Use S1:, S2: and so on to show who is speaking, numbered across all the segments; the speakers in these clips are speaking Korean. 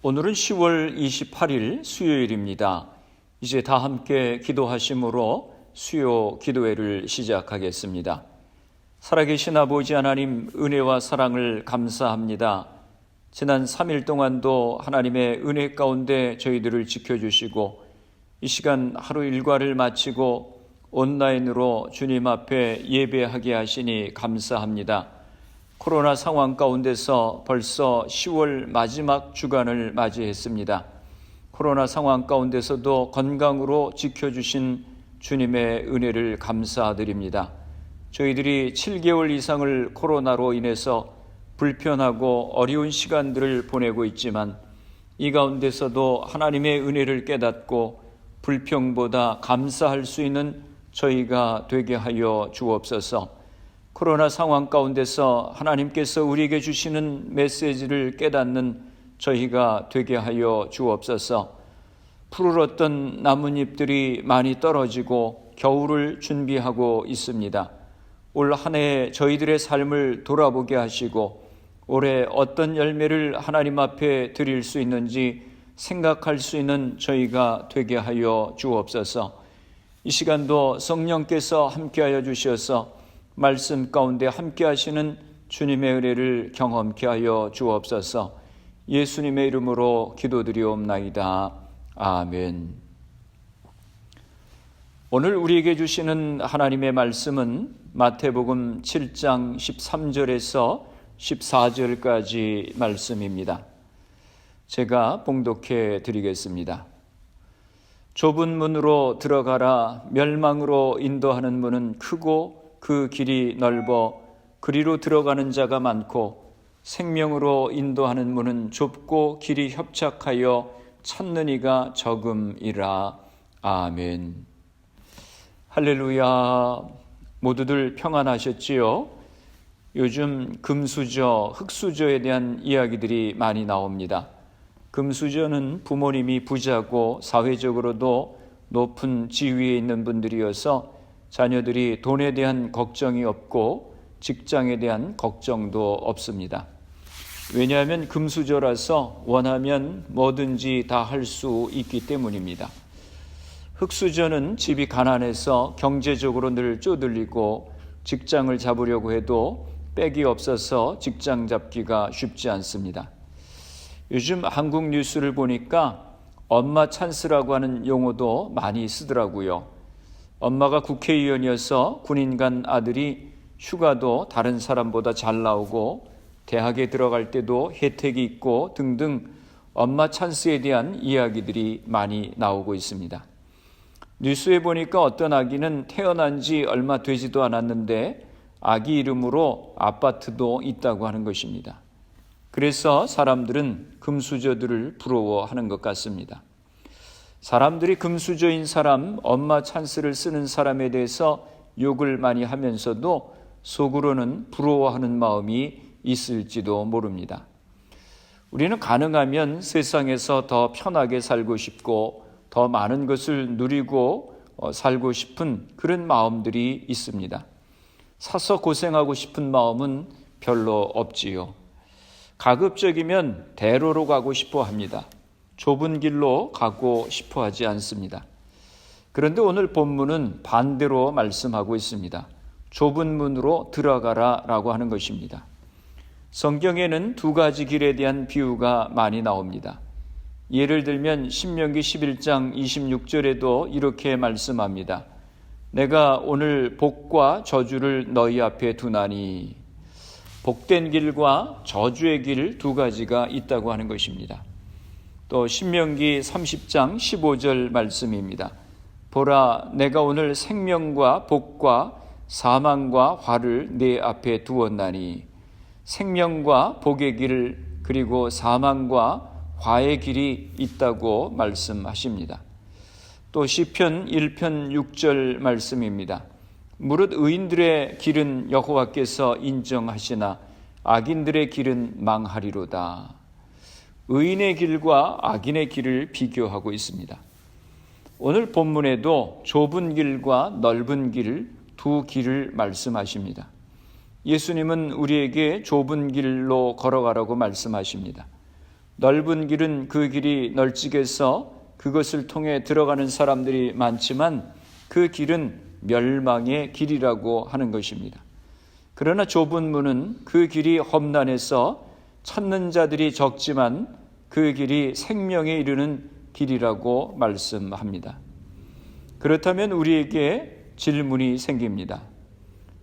S1: 오늘은 10월 28일 수요일입니다. 이제 다 함께 기도하심으로 수요 기도회를 시작하겠습니다. 살아계신 아버지 하나님, 은혜와 사랑을 감사합니다. 지난 3일 동안도 하나님의 은혜 가운데 저희들을 지켜주시고 이 시간 하루 일과를 마치고 온라인으로 주님 앞에 예배하게 하시니 감사합니다. 코로나 상황 가운데서 벌써 10월 마지막 주간을 맞이했습니다. 코로나 상황 가운데서도 건강으로 지켜주신 주님의 은혜를 감사드립니다. 저희들이 7개월 이상을 코로나로 인해서 불편하고 어려운 시간들을 보내고 있지만 이 가운데서도 하나님의 은혜를 깨닫고 불평보다 감사할 수 있는 저희가 되게 하여 주옵소서. 코로나 상황 가운데서 하나님께서 우리에게 주시는 메시지를 깨닫는 저희가 되게 하여 주옵소서. 푸르렀던 나뭇잎들이 많이 떨어지고 겨울을 준비하고 있습니다. 올 한 해 저희들의 삶을 돌아보게 하시고 올해 어떤 열매를 하나님 앞에 드릴 수 있는지 생각할 수 있는 저희가 되게 하여 주옵소서. 이 시간도 성령께서 함께하여 주셔서 말씀 가운데 함께 하시는 주님의 은혜를 경험케 하여 주옵소서. 예수님의 이름으로 기도드리옵나이다. 아멘. 오늘 우리에게 주시는 하나님의 말씀은 마태복음 7장 13절에서 14절까지 말씀입니다. 제가 봉독해 드리겠습니다. 좁은 문으로 들어가라. 멸망으로 인도하는 문은 크고 그 길이 넓어 그리로 들어가는 자가 많고 생명으로 인도하는 문은 좁고 길이 협착하여 찾는 이가 적음이라. 아멘. 할렐루야. 모두들 평안하셨지요? 요즘 금수저, 흙수저에 대한 이야기들이 많이 나옵니다. 금수저는 부모님이 부자고 사회적으로도 높은 지위에 있는 분들이어서 자녀들이 돈에 대한 걱정이 없고 직장에 대한 걱정도 없습니다. 왜냐하면 금수저라서 원하면 뭐든지 다 할 수 있기 때문입니다. 흙수저는 집이 가난해서 경제적으로 늘 쪼들리고 직장을 잡으려고 해도 백이 없어서 직장 잡기가 쉽지 않습니다. 요즘 한국 뉴스를 보니까 엄마 찬스라고 하는 용어도 많이 쓰더라고요. 엄마가 국회의원이어서 군인 간 아들이 휴가도 다른 사람보다 잘 나오고 대학에 들어갈 때도 혜택이 있고 등등 엄마 찬스에 대한 이야기들이 많이 나오고 있습니다. 뉴스에 보니까 어떤 아기는 태어난 지 얼마 되지도 않았는데 아기 이름으로 아파트도 있다고 하는 것입니다. 그래서 사람들은 금수저들을 부러워하는 것 같습니다. 사람들이 금수저인 사람, 엄마 찬스를 쓰는 사람에 대해서 욕을 많이 하면서도 속으로는 부러워하는 마음이 있을지도 모릅니다. 우리는 가능하면 세상에서 더 편하게 살고 싶고 더 많은 것을 누리고 살고 싶은 그런 마음들이 있습니다. 사서 고생하고 싶은 마음은 별로 없지요. 가급적이면 대로로 가고 싶어 합니다. 좁은 길로 가고 싶어 하지 않습니다. 그런데 오늘 본문은 반대로 말씀하고 있습니다. 좁은 문으로 들어가라 라고 하는 것입니다. 성경에는 두 가지 길에 대한 비유가 많이 나옵니다. 예를 들면 신명기 11장 26절에도 이렇게 말씀합니다. 내가 오늘 복과 저주를 너희 앞에 두나니. 복된 길과 저주의 길 두 가지가 있다고 하는 것입니다. 또 신명기 30장 15절 말씀입니다. 보라, 내가 오늘 생명과 복과 사망과 화를 내 앞에 두었나니. 생명과 복의 길 그리고 사망과 화의 길이 있다고 말씀하십니다. 또 시편 1편 6절 말씀입니다. 무릇 의인들의 길은 여호와께서 인정하시나 악인들의 길은 망하리로다. 의인의 길과 악인의 길을 비교하고 있습니다. 오늘 본문에도 좁은 길과 넓은 길, 두 길을 말씀하십니다. 예수님은 우리에게 좁은 길로 걸어가라고 말씀하십니다. 넓은 길은 그 길이 널찍해서 그것을 통해 들어가는 사람들이 많지만 그 길은 멸망의 길이라고 하는 것입니다. 그러나 좁은 문은 그 길이 험난해서 찾는 자들이 적지만 그 길이 생명에 이르는 길이라고 말씀합니다. 그렇다면 우리에게 질문이 생깁니다.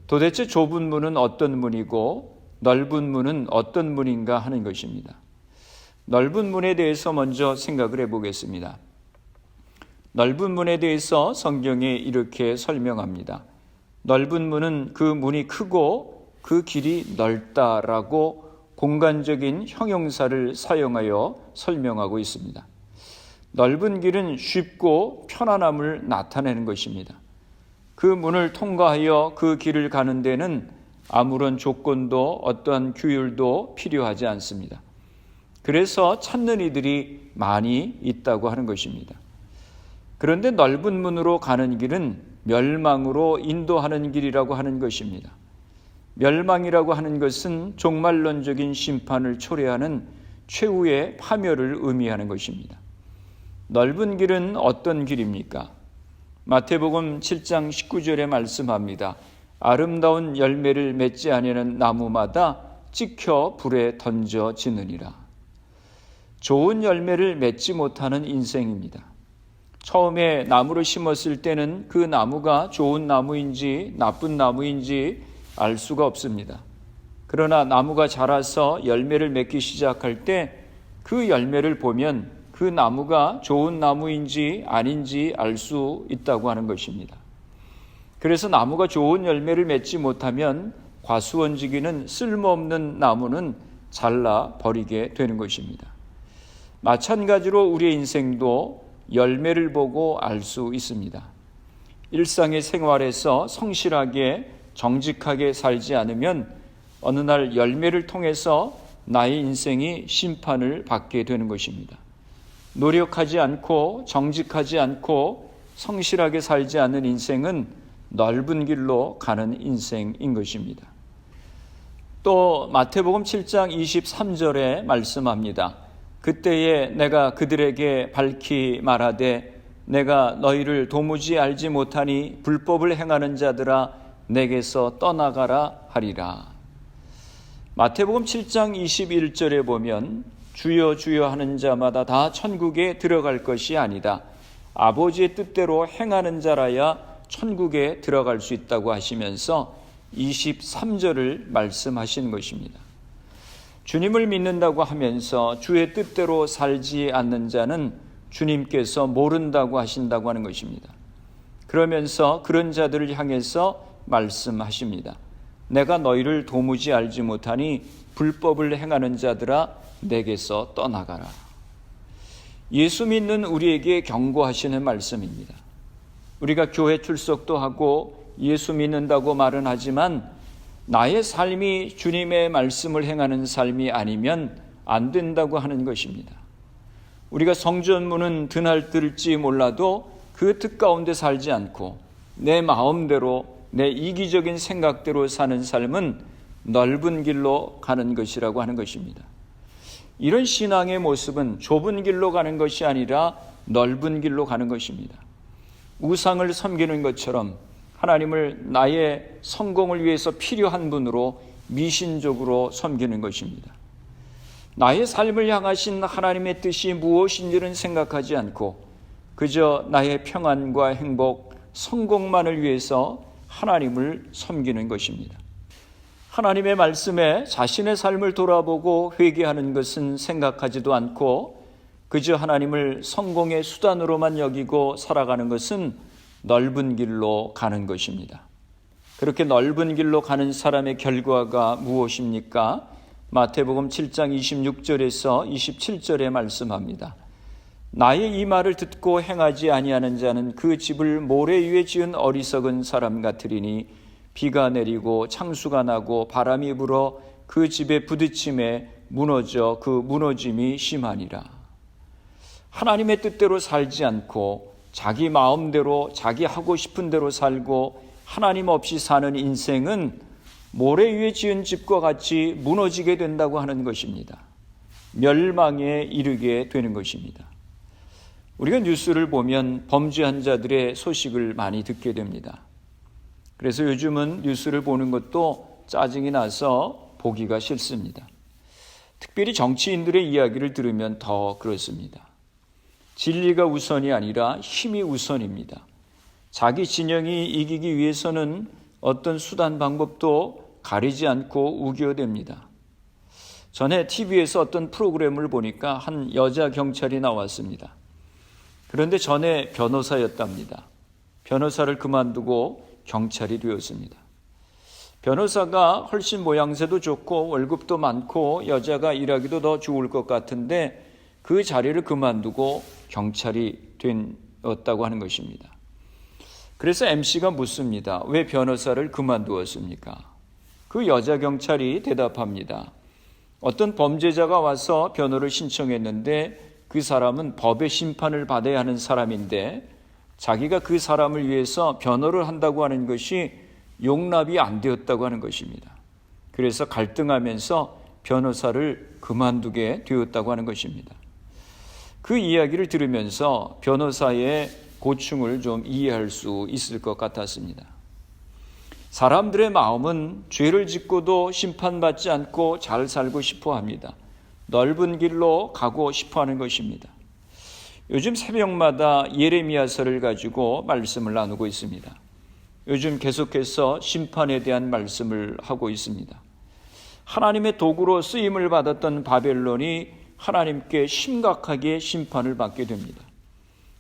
S1: 도대체 좁은 문은 어떤 문이고 넓은 문은 어떤 문인가 하는 것입니다. 넓은 문에 대해서 먼저 생각을 해보겠습니다. 넓은 문에 대해서 성경에 이렇게 설명합니다. 넓은 문은 그 문이 크고 그 길이 넓다라고 공간적인 형용사를 사용하여 설명하고 있습니다. 넓은 길은 쉽고 편안함을 나타내는 것입니다. 그 문을 통과하여 그 길을 가는 데는 아무런 조건도 어떠한 규율도 필요하지 않습니다. 그래서 찾는 이들이 많이 있다고 하는 것입니다. 그런데 넓은 문으로 가는 길은 멸망으로 인도하는 길이라고 하는 것입니다. 멸망이라고 하는 것은 종말론적인 심판을 초래하는 최후의 파멸을 의미하는 것입니다. 넓은 길은 어떤 길입니까? 마태복음 7장 19절에 말씀합니다. 아름다운 열매를 맺지 아니하는 나무마다 찍혀 불에 던져지느니라. 좋은 열매를 맺지 못하는 인생입니다. 처음에 나무를 심었을 때는 그 나무가 좋은 나무인지 나쁜 나무인지 알 수가 없습니다. 그러나 나무가 자라서 열매를 맺기 시작할 때 그 열매를 보면 그 나무가 좋은 나무인지 아닌지 알 수 있다고 하는 것입니다. 그래서 나무가 좋은 열매를 맺지 못하면 과수원지기는 쓸모없는 나무는 잘라 버리게 되는 것입니다. 마찬가지로 우리의 인생도 열매를 보고 알 수 있습니다. 일상의 생활에서 성실하게 정직하게 살지 않으면 어느 날 열매를 통해서 나의 인생이 심판을 받게 되는 것입니다. 노력하지 않고 정직하지 않고 성실하게 살지 않는 인생은 넓은 길로 가는 인생인 것입니다. 또 마태복음 7장 23절에 말씀합니다. 그때에 내가 그들에게 밝히 말하되 내가 너희를 도무지 알지 못하니 불법을 행하는 자들아 내게서 떠나가라 하리라. 마태복음 7장 21절에 보면 주여 주여 하는 자마다 다 천국에 들어갈 것이 아니다. 아버지의 뜻대로 행하는 자라야 천국에 들어갈 수 있다고 하시면서 23절을 말씀하신 것입니다. 주님을 믿는다고 하면서 주의 뜻대로 살지 않는 자는 주님께서 모른다고 하신다고 하는 것입니다. 그러면서 그런 자들을 향해서 말씀하십니다. 내가 너희를 도무지 알지 못하니 불법을 행하는 자들아 내게서 떠나가라. 예수 믿는 우리에게 경고하시는 말씀입니다. 우리가 교회 출석도 하고 예수 믿는다고 말은 하지만 나의 삶이 주님의 말씀을 행하는 삶이 아니면 안 된다고 하는 것입니다. 우리가 성전문은 드날뜰지 몰라도 그 뜻 가운데 살지 않고 내 마음대로 내 이기적인 생각대로 사는 삶은 넓은 길로 가는 것이라고 하는 것입니다. 이런 신앙의 모습은 좁은 길로 가는 것이 아니라 넓은 길로 가는 것입니다. 우상을 섬기는 것처럼 하나님을 나의 성공을 위해서 필요한 분으로 미신적으로 섬기는 것입니다. 나의 삶을 향하신 하나님의 뜻이 무엇인지는 생각하지 않고 그저 나의 평안과 행복, 성공만을 위해서 하나님을 섬기는 것입니다. 하나님의 말씀에 자신의 삶을 돌아보고 회개하는 것은 생각하지도 않고 그저 하나님을 성공의 수단으로만 여기고 살아가는 것은 넓은 길로 가는 것입니다. 그렇게 넓은 길로 가는 사람의 결과가 무엇입니까? 마태복음 7장 26절에서 27절에 말씀합니다. 나의 이 말을 듣고 행하지 아니하는 자는 그 집을 모래 위에 지은 어리석은 사람 같으리니 비가 내리고 창수가 나고 바람이 불어 그 집에 부딪힘에 무너져 그 무너짐이 심하니라. 하나님의 뜻대로 살지 않고 자기 마음대로 자기 하고 싶은 대로 살고 하나님 없이 사는 인생은 모래 위에 지은 집과 같이 무너지게 된다고 하는 것입니다. 멸망에 이르게 되는 것입니다. 우리가 뉴스를 보면 범죄한 자들의 소식을 많이 듣게 됩니다. 그래서 요즘은 뉴스를 보는 것도 짜증이 나서 보기가 싫습니다. 특별히 정치인들의 이야기를 들으면 더 그렇습니다. 진리가 우선이 아니라 힘이 우선입니다. 자기 진영이 이기기 위해서는 어떤 수단 방법도 가리지 않고 우겨댑니다. 전에 TV에서 어떤 프로그램을 보니까 한 여자 경찰이 나왔습니다. 그런데 전에 변호사였답니다. 변호사를 그만두고 경찰이 되었습니다. 변호사가 훨씬 모양새도 좋고 월급도 많고 여자가 일하기도 더 좋을 것 같은데 그 자리를 그만두고 경찰이 되었다고 하는 것입니다. 그래서 MC가 묻습니다. 왜 변호사를 그만두었습니까? 그 여자 경찰이 대답합니다. 어떤 범죄자가 와서 변호를 신청했는데 그 사람은 법의 심판을 받아야 하는 사람인데 자기가 그 사람을 위해서 변호를 한다고 하는 것이 용납이 안 되었다고 하는 것입니다. 그래서 갈등하면서 변호사를 그만두게 되었다고 하는 것입니다. 그 이야기를 들으면서 변호사의 고충을 좀 이해할 수 있을 것 같았습니다. 사람들의 마음은 죄를 짓고도 심판받지 않고 잘 살고 싶어 합니다. 넓은 길로 가고 싶어 하는 것입니다. 요즘 새벽마다 예레미야서를 가지고 말씀을 나누고 있습니다. 요즘 계속해서 심판에 대한 말씀을 하고 있습니다. 하나님의 도구로 쓰임을 받았던 바벨론이 하나님께 심각하게 심판을 받게 됩니다.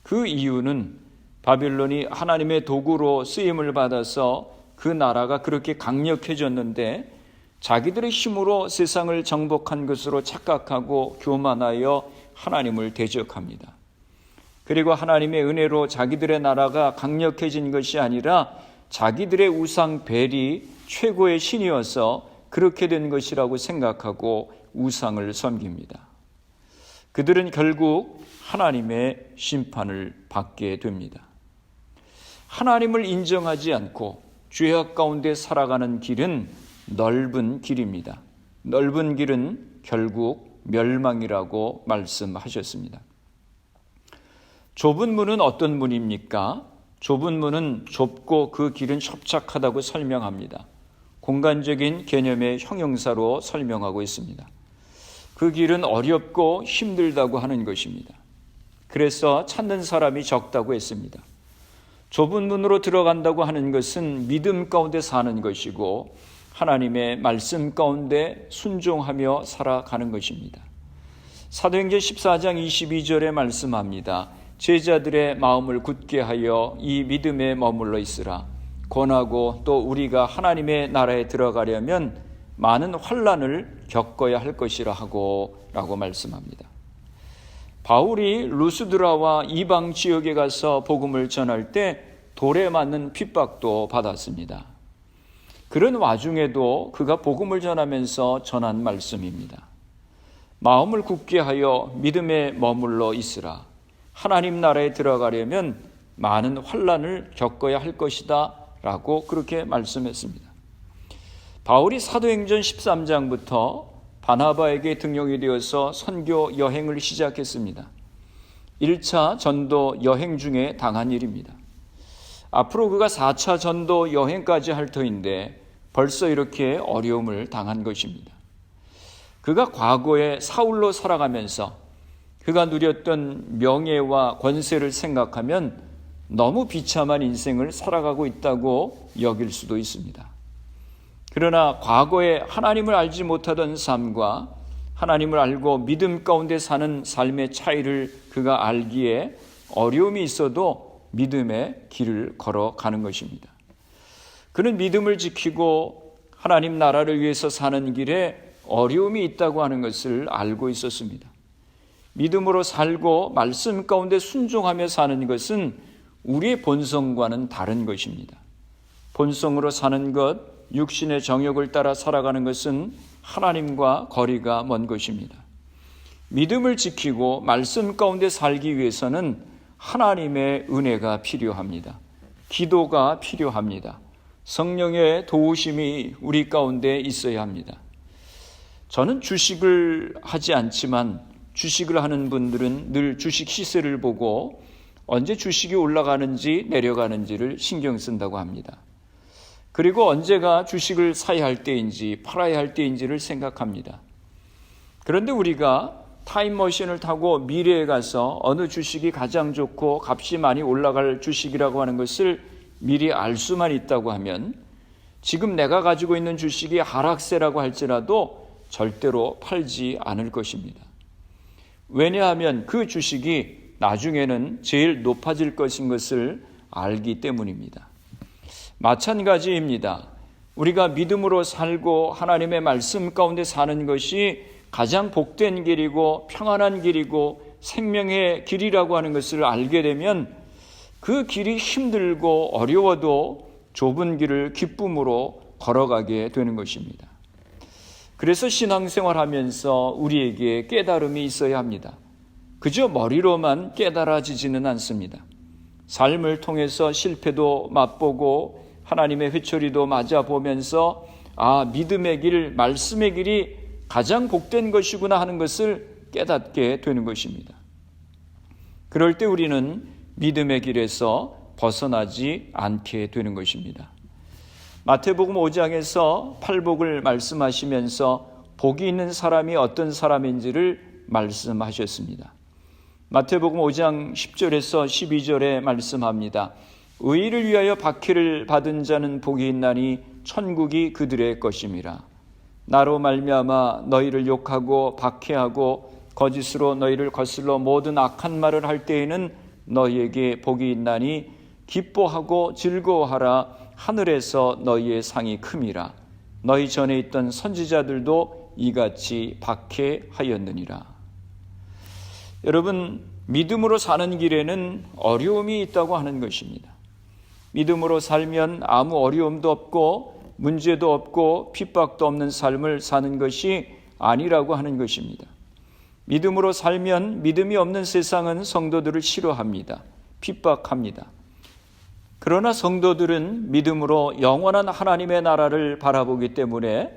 S1: 그 이유는 바벨론이 하나님의 도구로 쓰임을 받아서 그 나라가 그렇게 강력해졌는데 자기들의 힘으로 세상을 정복한 것으로 착각하고 교만하여 하나님을 대적합니다. 그리고 하나님의 은혜로 자기들의 나라가 강력해진 것이 아니라 자기들의 우상 벨이 최고의 신이어서 그렇게 된 것이라고 생각하고 우상을 섬깁니다. 그들은 결국 하나님의 심판을 받게 됩니다. 하나님을 인정하지 않고 죄악 가운데 살아가는 길은 넓은 길입니다. 넓은 길은 결국 멸망이라고 말씀하셨습니다. 좁은 문은 어떤 문입니까? 좁은 문은 좁고 그 길은 협착하다고 설명합니다. 공간적인 개념의 형용사로 설명하고 있습니다. 그 길은 어렵고 힘들다고 하는 것입니다. 그래서 찾는 사람이 적다고 했습니다. 좁은 문으로 들어간다고 하는 것은 믿음 가운데 사는 것이고 하나님의 말씀 가운데 순종하며 살아가는 것입니다. 사도행전 14장 22절에 말씀합니다. 제자들의 마음을 굳게 하여 이 믿음에 머물러 있으라. 권하고 또 우리가 하나님의 나라에 들어가려면 많은 환난을 겪어야 할 것이라 하고 라고 말씀합니다. 바울이 루스드라와 이방 지역에 가서 복음을 전할 때 돌에 맞는 핍박도 받았습니다. 그런 와중에도 그가 복음을 전하면서 전한 말씀입니다. 마음을 굳게 하여 믿음에 머물러 있으라. 하나님 나라에 들어가려면 많은 환난을 겪어야 할 것이다 라고 그렇게 말씀했습니다. 바울이 사도행전 13장부터 바나바에게 등용이 되어서 선교 여행을 시작했습니다. 1차 전도 여행 중에 당한 일입니다. 앞으로 그가 4차 전도 여행까지 할 터인데 벌써 이렇게 어려움을 당한 것입니다. 그가 과거에 사울로 살아가면서 그가 누렸던 명예와 권세를 생각하면 너무 비참한 인생을 살아가고 있다고 여길 수도 있습니다. 그러나 과거에 하나님을 알지 못하던 삶과 하나님을 알고 믿음 가운데 사는 삶의 차이를 그가 알기에 어려움이 있어도 믿음의 길을 걸어가는 것입니다. 그는 믿음을 지키고 하나님 나라를 위해서 사는 길에 어려움이 있다고 하는 것을 알고 있었습니다. 믿음으로 살고 말씀 가운데 순종하며 사는 것은 우리의 본성과는 다른 것입니다. 본성으로 사는 것, 육신의 정욕을 따라 살아가는 것은 하나님과 거리가 먼 것입니다. 믿음을 지키고 말씀 가운데 살기 위해서는 하나님의 은혜가 필요합니다. 기도가 필요합니다. 성령의 도우심이 우리 가운데 있어야 합니다. 저는 주식을 하지 않지만 주식을 하는 분들은 늘 주식 시세를 보고 언제 주식이 올라가는지 내려가는지를 신경 쓴다고 합니다. 그리고 언제가 주식을 사야 할 때인지 팔아야 할 때인지를 생각합니다. 그런데 우리가 타임머신을 타고 미래에 가서 어느 주식이 가장 좋고 값이 많이 올라갈 주식이라고 하는 것을 미리 알 수만 있다고 하면 지금 내가 가지고 있는 주식이 하락세라고 할지라도 절대로 팔지 않을 것입니다. 왜냐하면 그 주식이 나중에는 제일 높아질 것인 것을 알기 때문입니다. 마찬가지입니다. 우리가 믿음으로 살고 하나님의 말씀 가운데 사는 것이 가장 복된 길이고 평안한 길이고 생명의 길이라고 하는 것을 알게 되면 그 길이 힘들고 어려워도 좁은 길을 기쁨으로 걸어가게 되는 것입니다. 그래서 신앙생활하면서 우리에게 깨달음이 있어야 합니다. 그저 머리로만 깨달아지지는 않습니다. 삶을 통해서 실패도 맛보고 하나님의 회초리도 맞아보면서 믿음의 길, 말씀의 길이 가장 복된 것이구나 하는 것을 깨닫게 되는 것입니다. 그럴 때 우리는 믿음의 길에서 벗어나지 않게 되는 것입니다. 마태복음 5장에서 팔복을 말씀하시면서 복이 있는 사람이 어떤 사람인지를 말씀하셨습니다. 마태복음 5장 10절에서 12절에 말씀합니다. 의를 위하여 박해를 받은 자는 복이 있나니 천국이 그들의 것임이라. 나로 말미암아 너희를 욕하고 박해하고 거짓으로 너희를 거슬러 모든 악한 말을 할 때에는 너희에게 복이 있나니 기뻐하고 즐거워하라. 하늘에서 너희의 상이 큼이라. 너희 전에 있던 선지자들도 이같이 박해하였느니라. 여러분, 믿음으로 사는 길에는 어려움이 있다고 하는 것입니다. 믿음으로 살면 아무 어려움도 없고 문제도 없고 핍박도 없는 삶을 사는 것이 아니라고 하는 것입니다. 믿음으로 살면 믿음이 없는 세상은 성도들을 싫어합니다. 핍박합니다. 그러나 성도들은 믿음으로 영원한 하나님의 나라를 바라보기 때문에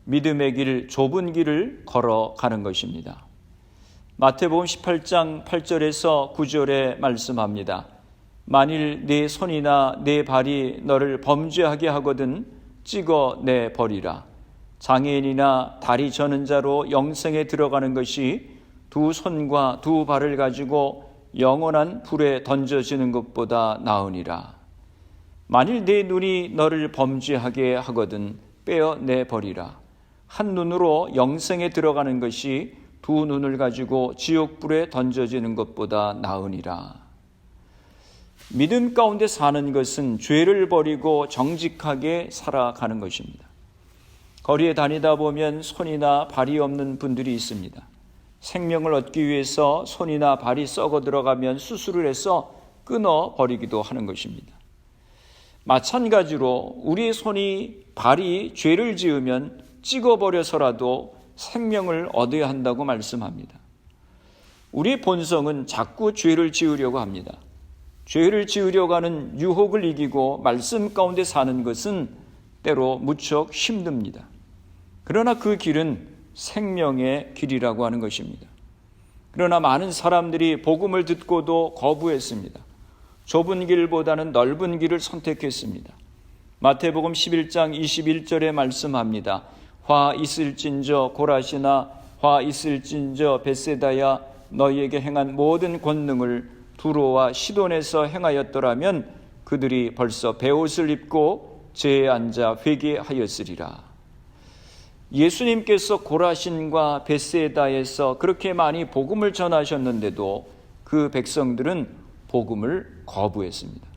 S1: 믿음의 길, 좁은 길을 걸어가는 것입니다. 마태복음 18장 8절에서 9절에 말씀합니다. 만일 네 손이나 네 발이 너를 범죄하게 하거든 찍어내 버리라. 장애인이나 다리 저는 자로 영생에 들어가는 것이 두 손과 두 발을 가지고 영원한 불에 던져지는 것보다 나으니라. 만일 네 눈이 너를 범죄하게 하거든 빼어내 버리라. 한 눈으로 영생에 들어가는 것이 두 눈을 가지고 지옥불에 던져지는 것보다 나으니라. 믿음 가운데 사는 것은 죄를 버리고 정직하게 살아가는 것입니다. 거리에 다니다 보면 손이나 발이 없는 분들이 있습니다. 생명을 얻기 위해서 손이나 발이 썩어 들어가면 수술을 해서 끊어버리기도 하는 것입니다. 마찬가지로 우리의 손이 발이 죄를 지으면 찍어버려서라도 생명을 얻어야 한다고 말씀합니다. 우리의 본성은 자꾸 죄를 지으려고 합니다. 죄를 지으려고 하는 유혹을 이기고 말씀 가운데 사는 것은 때로 무척 힘듭니다. 그러나 그 길은 생명의 길이라고 하는 것입니다. 그러나 많은 사람들이 복음을 듣고도 거부했습니다. 좁은 길보다는 넓은 길을 선택했습니다. 마태복음 11장 21절에 말씀합니다. 화 있을진저 고라시나 화 있을진저 벳세다야 너희에게 행한 모든 권능을 두로와 시돈에서 행하였더라면 그들이 벌써 베옷을 입고 제에 앉아 회개하였으리라. 예수님께서 고라신과 벳세다에서 그렇게 많이 복음을 전하셨는데도 그 백성들은 복음을 거부했습니다.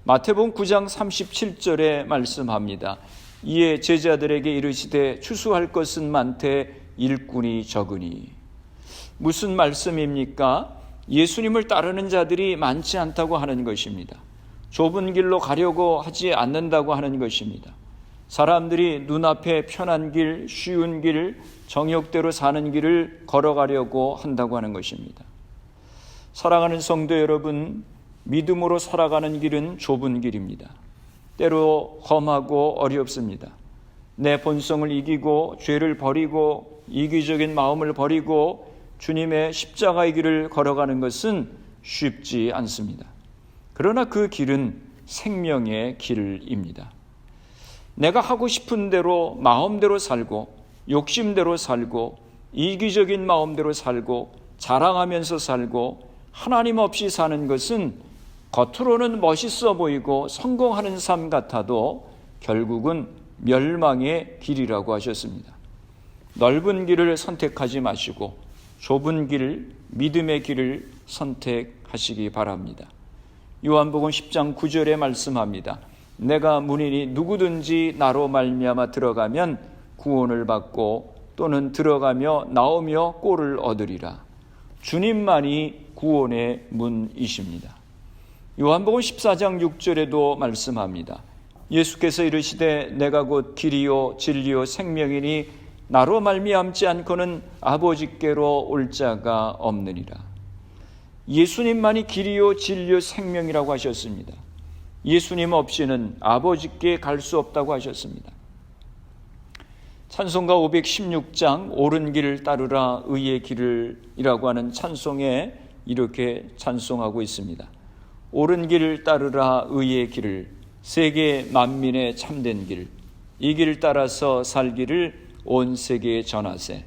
S1: 마태복음 9장 37절에 말씀합니다. 이에 제자들에게 이르시되 추수할 것은 많되 일꾼이 적으니. 무슨 말씀입니까? 예수님을 따르는 자들이 많지 않다고 하는 것입니다. 좁은 길로 가려고 하지 않는다고 하는 것입니다. 사람들이 눈앞에 편한 길, 쉬운 길, 정욕대로 사는 길을 걸어가려고 한다고 하는 것입니다. 사랑하는 성도 여러분, 믿음으로 살아가는 길은 좁은 길입니다. 때로 험하고 어렵습니다. 내 본성을 이기고 죄를 버리고 이기적인 마음을 버리고 주님의 십자가의 길을 걸어가는 것은 쉽지 않습니다. 그러나 그 길은 생명의 길입니다. 내가 하고 싶은 대로 마음대로 살고 욕심대로 살고 이기적인 마음대로 살고 자랑하면서 살고 하나님 없이 사는 것은 겉으로는 멋있어 보이고 성공하는 삶 같아도 결국은 멸망의 길이라고 하셨습니다. 넓은 길을 선택하지 마시고 좁은 길, 믿음의 길을 선택하시기 바랍니다. 요한복음 10장 9절에 말씀합니다. 내가 문이니 누구든지 나로 말미암아 들어가면 구원을 받고 또는 들어가며 나오며 꼴을 얻으리라. 주님만이 구원의 문이십니다. 요한복음 14장 6절에도 말씀합니다. 예수께서 이르시되 내가 곧 길이요 진리요 생명이니 나로 말미암지 않고는 아버지께로 올 자가 없느니라. 예수님만이 길이요 진리요 생명이라고 하셨습니다. 예수님 없이는 아버지께 갈 수 없다고 하셨습니다. 찬송가 516장 옳은 길을 따르라 의의 길을 이라고 하는 찬송에 이렇게 찬송하고 있습니다. 옳은 길을 따르라 의의 길을 세계 만민의 참된 길, 이 길을 따라서 살기를 온 세계에 전하세.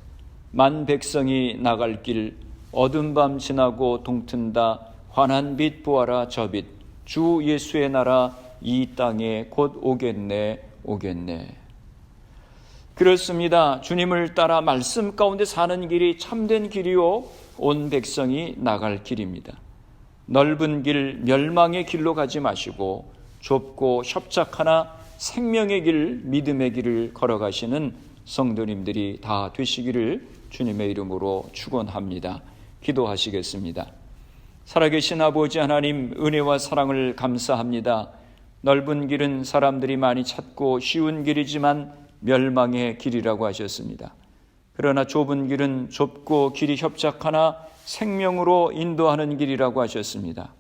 S1: 만 백성이 나갈 길 어두운 밤 지나고 동튼다 환한 빛 보아라 저 빛 주 예수의 나라 이 땅에 곧 오겠네 오겠네. 그렇습니다. 주님을 따라 말씀 가운데 사는 길이 참된 길이요 온 백성이 나갈 길입니다. 넓은 길, 멸망의 길로 가지 마시고 좁고 협착하나 생명의 길, 믿음의 길을 걸어가시는 성도님들이 다 되시기를 주님의 이름으로 축원합니다. 기도하시겠습니다. 살아계신 아버지 하나님, 은혜와 사랑을 감사합니다. 넓은 길은 사람들이 많이 찾고 쉬운 길이지만 멸망의 길이라고 하셨습니다. 그러나 좁은 길은 좁고 길이 협착하나 생명으로 인도하는 길이라고 하셨습니다.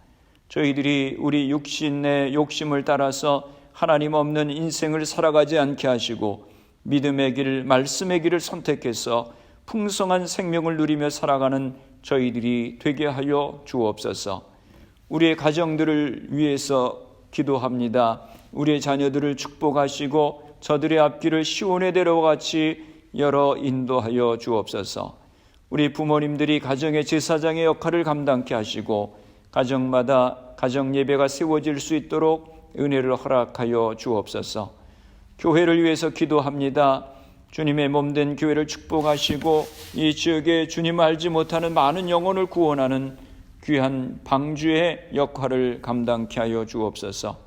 S1: 저희들이 우리 육신의 욕심을 따라서 하나님 없는 인생을 살아가지 않게 하시고 믿음의 길, 말씀의 길을 선택해서 풍성한 생명을 누리며 살아가는 저희들이 되게 하여 주옵소서. 우리의 가정들을 위해서 기도합니다. 우리의 자녀들을 축복하시고 저들의 앞길을 시온의 대로와 같이 열어 인도하여 주옵소서. 우리 부모님들이 가정의 제사장의 역할을 감당케 하시고 가정마다 가정 예배가 세워질 수 있도록 은혜를 허락하여 주옵소서. 교회를 위해서 기도합니다. 주님의 몸된 교회를 축복하시고 이 지역에 주님을 알지 못하는 많은 영혼을 구원하는 귀한 방주의 역할을 감당케 하여 주옵소서.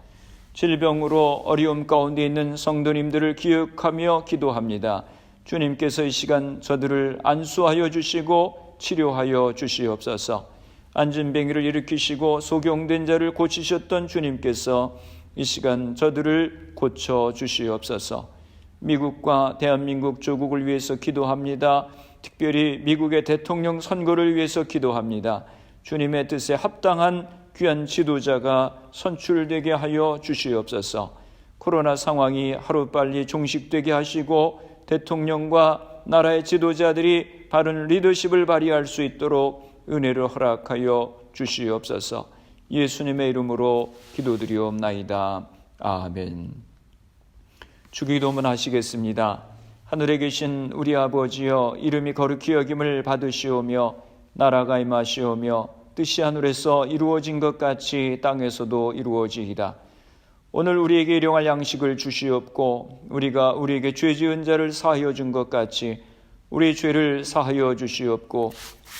S1: 질병으로 어려움 가운데 있는 성도님들을 기억하며 기도합니다. 주님께서 이 시간 저들을 안수하여 주시고 치료하여 주시옵소서. 안진뱅이를 일으키시고 소경된 자를 고치셨던 주님께서 이 시간 저들을 고쳐 주시옵소서. 미국과 대한민국 조국을 위해서 기도합니다. 특별히 미국의 대통령 선거를 위해서 기도합니다. 주님의 뜻에 합당한 귀한 지도자가 선출되게 하여 주시옵소서. 코로나 상황이 하루빨리 종식되게 하시고 대통령과 나라의 지도자들이 바른 리더십을 발휘할 수 있도록 은혜를 허락하여 주시옵소서. 예수님의 이름으로 기도드리옵나이다. 아멘. 주기도문 하시겠습니다. 하늘에 계신 우리 아버지여, 이름이 거룩히 여김을 받으시오며 나라가 임하시오며 뜻이 하늘에서 이루어진 것 같이 땅에서도 이루어지이다. 오늘 우리에게 일용할 양식을 주시옵고 우리가 우리에게 죄 지은 자를 사하여 준 것 같이 우리 죄를 사하여 주시옵고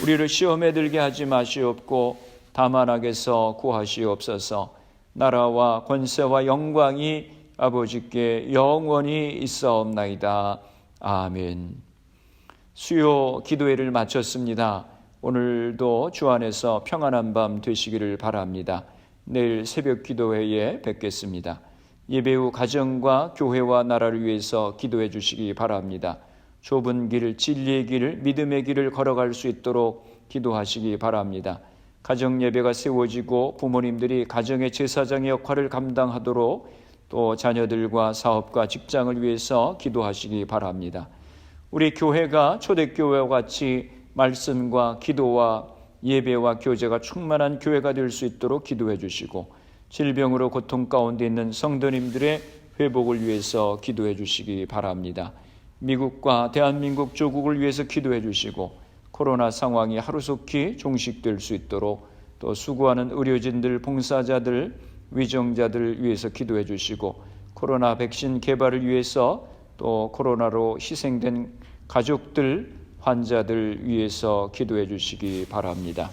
S1: 우리를 시험에 들게 하지 마시옵고 다만 악에서 구하시옵소서. 나라와 권세와 영광이 아버지께 영원히 있사옵나이다. 아멘. 수요 기도회를 마쳤습니다. 오늘도 주 안에서 평안한 밤 되시기를 바랍니다. 내일 새벽 기도회에 뵙겠습니다. 예배 후 가정과 교회와 나라를 위해서 기도해 주시기 바랍니다. 좁은 길, 진리의 길, 믿음의 길을 걸어갈 수 있도록 기도하시기 바랍니다. 가정 예배가 세워지고 부모님들이 가정의 제사장의 역할을 감당하도록 또 자녀들과 사업과 직장을 위해서 기도하시기 바랍니다. 우리 교회가 초대교회와 같이 말씀과 기도와 예배와 교제가 충만한 교회가 될 수 있도록 기도해 주시고, 질병으로 고통 가운데 있는 성도님들의 회복을 위해서 기도해 주시기 바랍니다. 미국과 대한민국 조국을 위해서 기도해 주시고, 코로나 상황이 하루속히 종식될 수 있도록 또 수고하는 의료진들, 봉사자들, 위정자들 위해서 기도해 주시고, 코로나 백신 개발을 위해서 또 코로나로 희생된 가족들, 환자들 위해서 기도해 주시기 바랍니다.